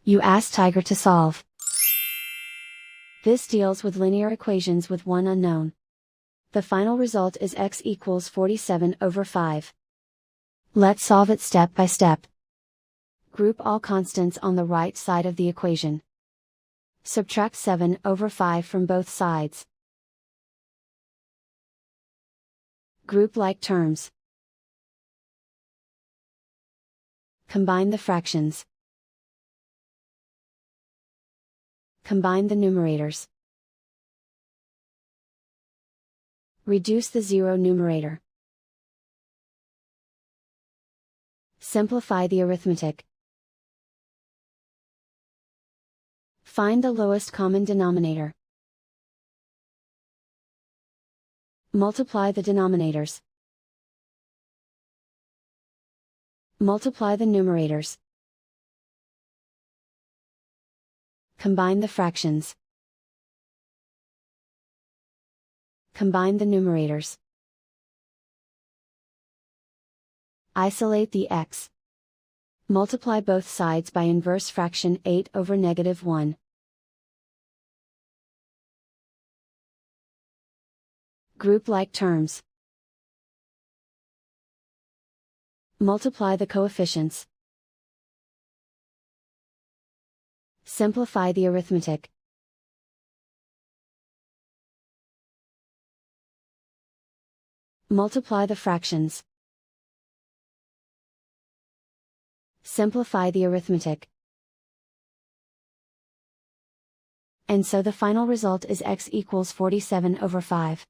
You ask Tiger to solve. This deals with linear equations with one unknown. The final result is x equals 47 over 5. Let's solve it step by step. Group all constants on the right side of the equation. Subtract 7 over 5 from both sides. Group like terms. Combine the fractions. Combine the numerators. Reduce the zero numerator. Simplify the arithmetic. Find the lowest common denominator. Multiply the denominators. Multiply the numerators. Combine the fractions. Combine the numerators. Isolate the x. Multiply both sides by inverse fraction 8 over -1. Group like terms. Multiply the coefficients. Simplify the arithmetic. Multiply the fractions. Simplify the arithmetic. And so the final result is x equals 47 over 5.